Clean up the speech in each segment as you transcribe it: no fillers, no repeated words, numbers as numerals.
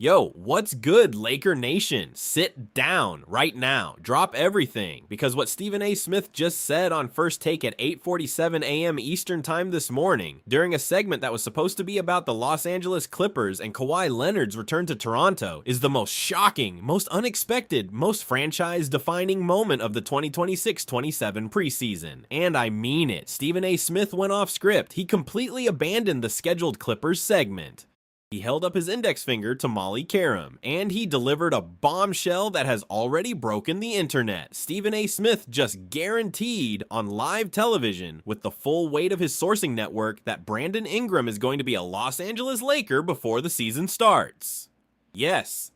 Yo, what's good, Laker Nation? Sit down right now. Drop everything. Because what Stephen A. Smith just said on First Take at 8:47 a.m. Eastern Time this morning, during a segment that was supposed to be about the Los Angeles Clippers and Kawhi Leonard's return to Toronto, is the most shocking, most unexpected, most franchise-defining moment of the 2026-27 preseason. And I mean it. Stephen A. Smith went off script. He completely abandoned the scheduled Clippers segment. He held up his index finger to Molly Karam, and he delivered a bombshell that has already broken the internet. Stephen A. Smith just guaranteed on live television with the full weight of his sourcing network that Brandon Ingram is going to be a Los Angeles Laker before the season starts. Yes,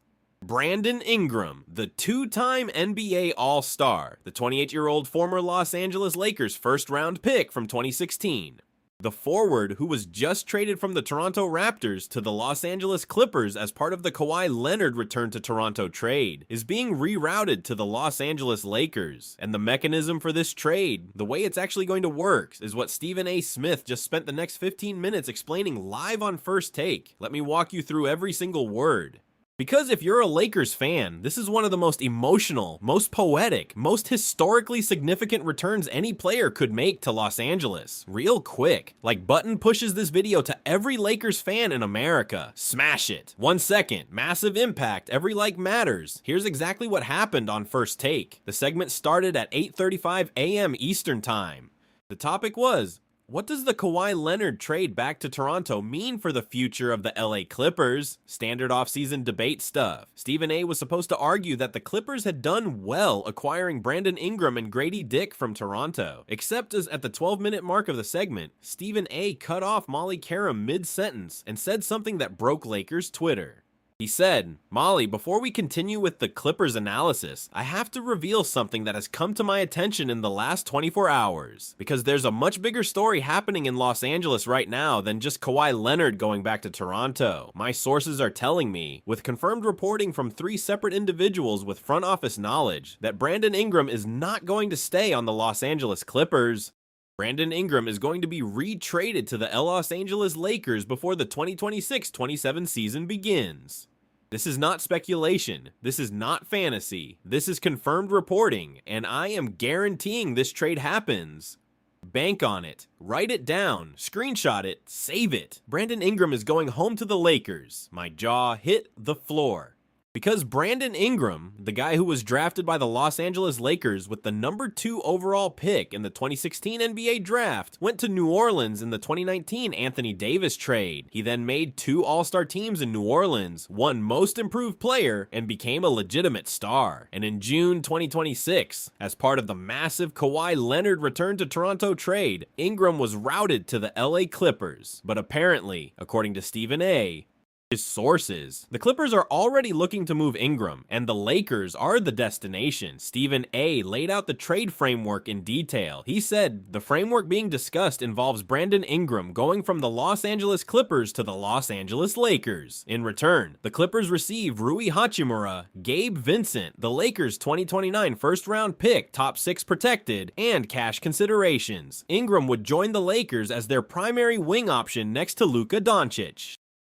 Brandon Ingram, the two-time NBA All-Star, the 28-year-old former Los Angeles Lakers first-round pick from 2016. The forward, who was just traded from the Toronto Raptors to the Los Angeles Clippers as part of the Kawhi Leonard return to Toronto trade, is being rerouted to the Los Angeles Lakers. And the mechanism for this trade, the way it's actually going to work, is what Stephen A. Smith just spent the next 15 minutes explaining live on First Take. Let me walk you through every single word. Because if you're a Lakers fan, this is one of the most emotional, most poetic, most historically significant returns any player could make to Los Angeles. Real quick. Like button pushes this video to every Lakers fan in America. Smash it. 1 second. Massive impact. Every like matters. Here's exactly what happened on First Take. The segment started at 8:35 a.m. Eastern Time. The topic was, what does the Kawhi Leonard trade back to Toronto mean for the future of the LA Clippers? Standard offseason debate stuff. Stephen A. was supposed to argue that the Clippers had done well acquiring Brandon Ingram and Grady Dick from Toronto. Except as at the 12-minute mark of the segment, Stephen A. cut off Molly Karam mid-sentence and said something that broke Lakers Twitter. He said, Molly, before we continue with the Clippers analysis, I have to reveal something that has come to my attention in the last 24 hours. Because there's a much bigger story happening in Los Angeles right now than just Kawhi Leonard going back to Toronto. My sources are telling me, with confirmed reporting from 3 separate individuals with front office knowledge, that Brandon Ingram is not going to stay on the Los Angeles Clippers. Brandon Ingram is going to be retraded to the Los Angeles Lakers before the 2026-27 season begins. This is not speculation, this is not fantasy, this is confirmed reporting, and I am guaranteeing this trade happens. Bank on it, write it down, screenshot it, save it. Brandon Ingram is going home to the Lakers. My jaw hit the floor. Because Brandon Ingram, the guy who was drafted by the Los Angeles Lakers with the number 2 overall pick in the 2016 NBA draft, went to New Orleans in the 2019 Anthony Davis trade. He then made 2 All-Star teams in New Orleans, won Most Improved Player, and became a legitimate star. And in June 2026, as part of the massive Kawhi Leonard return to Toronto trade, Ingram was routed to the LA Clippers. But apparently, according to Stephen A., his sources, the Clippers are already looking to move Ingram, and the Lakers are the destination. Stephen A. laid out the trade framework in detail. He said, the framework being discussed involves Brandon Ingram going from the Los Angeles Clippers to the Los Angeles Lakers. In return, the Clippers receive Rui Hachimura, Gabe Vincent, the Lakers' 2029 first-round pick, top 6 protected, and cash considerations. Ingram would join the Lakers as their primary wing option next to Luka Doncic.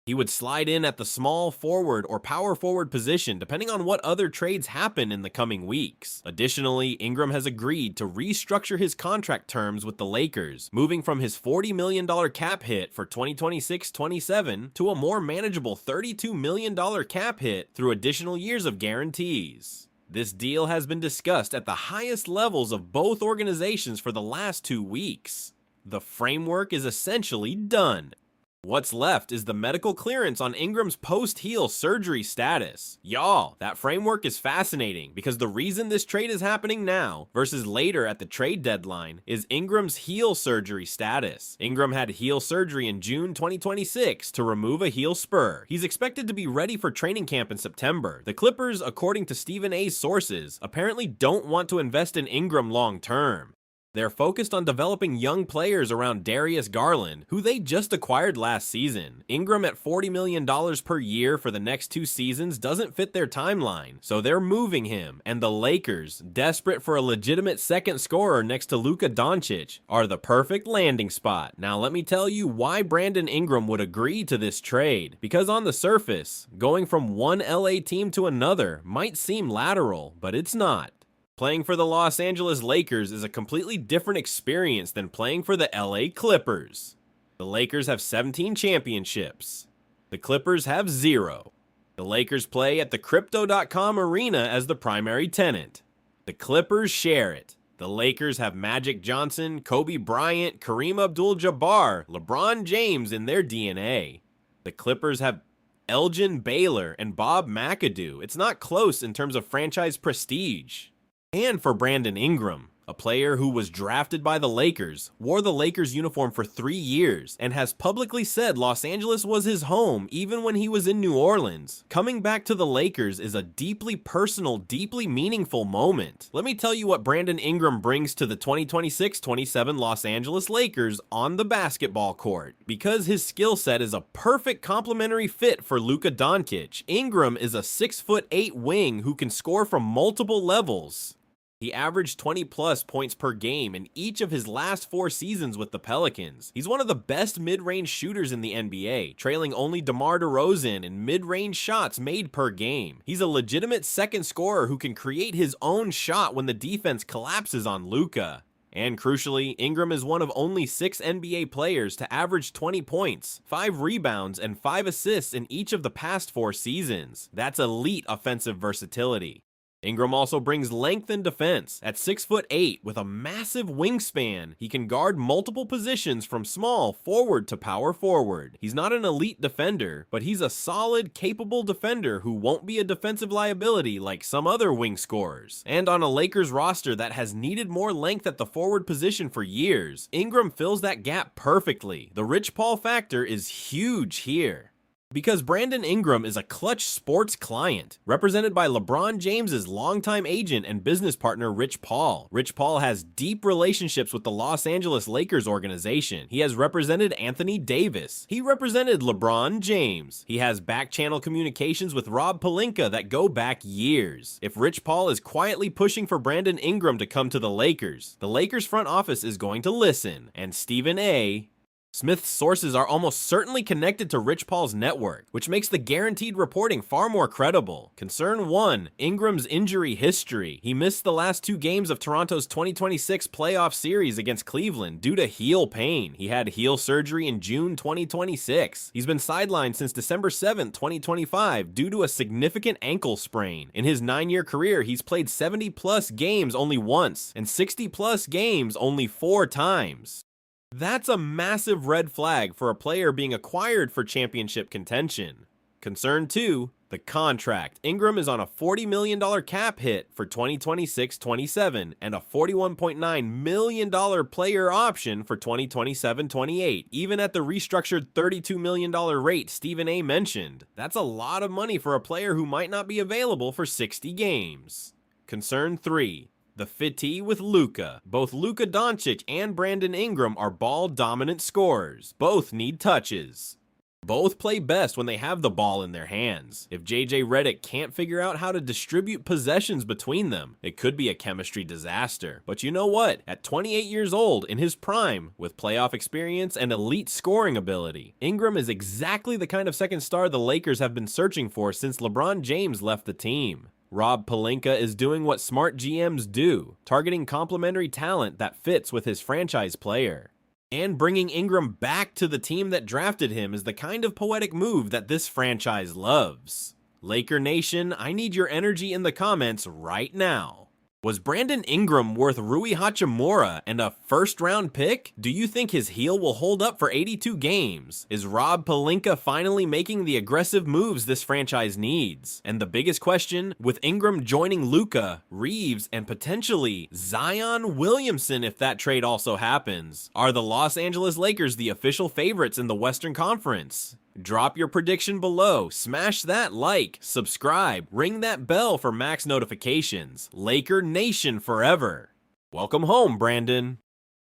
He would slide in at the small forward or power forward position depending on what other trades happen in the coming weeks. Additionally, Ingram has agreed to restructure his contract terms with the Lakers, moving from his $40 million cap hit for 2026-27 to a more manageable $32 million cap hit through additional years of guarantees. This deal has been discussed at the highest levels of both organizations for the last 2 weeks. The framework is essentially done. What's left is the medical clearance on Ingram's post-heel surgery status. Y'all, that framework is fascinating because the reason this trade is happening now versus later at the trade deadline is Ingram's heel surgery status. Ingram had heel surgery in June 2026 to remove a heel spur. He's expected to be ready for training camp in September. The Clippers, according to Stephen A.'s sources, apparently don't want to invest in Ingram long-term. They're focused on developing young players around Darius Garland, who they just acquired last season. Ingram at $40 million per year for the next 2 seasons doesn't fit their timeline, so they're moving him, and the Lakers, desperate for a legitimate second scorer next to Luka Doncic, are the perfect landing spot. Now let me tell you why Brandon Ingram would agree to this trade, because on the surface, going from one LA team to another might seem lateral, but it's not. Playing for the Los Angeles Lakers is a completely different experience than playing for the LA Clippers. The Lakers have 17 championships. The Clippers have 0. The Lakers play at the Crypto.com arena as the primary tenant. The Clippers share it. The Lakers have Magic Johnson, Kobe Bryant, Kareem Abdul-Jabbar, LeBron James in their DNA. The Clippers have Elgin Baylor and Bob McAdoo. It's not close in terms of franchise prestige. And for Brandon Ingram, a player who was drafted by the Lakers, wore the Lakers uniform for 3 years, and has publicly said Los Angeles was his home even when he was in New Orleans. Coming back to the Lakers is a deeply personal, deeply meaningful moment. Let me tell you what Brandon Ingram brings to the 2026-27 Los Angeles Lakers on the basketball court. Because his skill set is a perfect complementary fit for Luka Doncic, Ingram is a 6'8" wing who can score from multiple levels. He averaged 20-plus points per game in each of his last 4 seasons with the Pelicans. He's one of the best mid-range shooters in the NBA, trailing only DeMar DeRozan in mid-range shots made per game. He's a legitimate second scorer who can create his own shot when the defense collapses on Luka. And crucially, Ingram is one of only 6 NBA players to average 20 points, 5 rebounds, and 5 assists in each of the past 4 seasons. That's elite offensive versatility. Ingram also brings length and defense. At 6'8", with a massive wingspan, he can guard multiple positions from small forward to power forward. He's not an elite defender, but he's a solid, capable defender who won't be a defensive liability like some other wing scorers. And on a Lakers roster that has needed more length at the forward position for years, Ingram fills that gap perfectly. The Rich Paul factor is huge here. Because Brandon Ingram is a clutch sports client, represented by LeBron James's longtime agent and business partner Rich Paul. Rich Paul has deep relationships with the Los Angeles Lakers organization. He has represented Anthony Davis. He represented LeBron James. He has back-channel communications with Rob Pelinka that go back years. If Rich Paul is quietly pushing for Brandon Ingram to come to the Lakers front office is going to listen, and Stephen A. Smith's sources are almost certainly connected to Rich Paul's network, which makes the guaranteed reporting far more credible. Concern 1, Ingram's injury history. He missed the last 2 games of Toronto's 2026 playoff series against Cleveland due to heel pain. He had heel surgery in June 2026. He's been sidelined since December 7, 2025 due to a significant ankle sprain. In his 9-year career, he's played 70-plus games only once, and 60-plus games only 4 times. That's a massive red flag for a player being acquired for championship contention. Concern 2, the contract. Ingram is on a $40 million cap hit for 2026-27 and a $41.9 million player option for 2027-28, even at the restructured $32 million rate Stephen A. mentioned. That's a lot of money for a player who might not be available for 60 games. Concern 3. The fittee with Luka. Both Luka Doncic and Brandon Ingram are ball-dominant scorers. Both need touches. Both play best when they have the ball in their hands. If JJ Redick can't figure out how to distribute possessions between them, it could be a chemistry disaster. But you know what? At 28 years old, in his prime, with playoff experience and elite scoring ability, Ingram is exactly the kind of second star the Lakers have been searching for since LeBron James left the team. Rob Pelinka is doing what smart GMs do, targeting complementary talent that fits with his franchise player. And bringing Ingram back to the team that drafted him is the kind of poetic move that this franchise loves. Laker Nation, I need your energy in the comments right now. Was Brandon Ingram worth Rui Hachimura and a first-round pick? Do you think his heel will hold up for 82 games? Is Rob Pelinka finally making the aggressive moves this franchise needs? And the biggest question, with Ingram joining Luka, Reeves, and potentially Zion Williamson if that trade also happens, are the Los Angeles Lakers the official favorites in the Western Conference? Drop your prediction below, smash that like, subscribe, ring that bell for max notifications. Laker Nation forever! Welcome home, Brandon.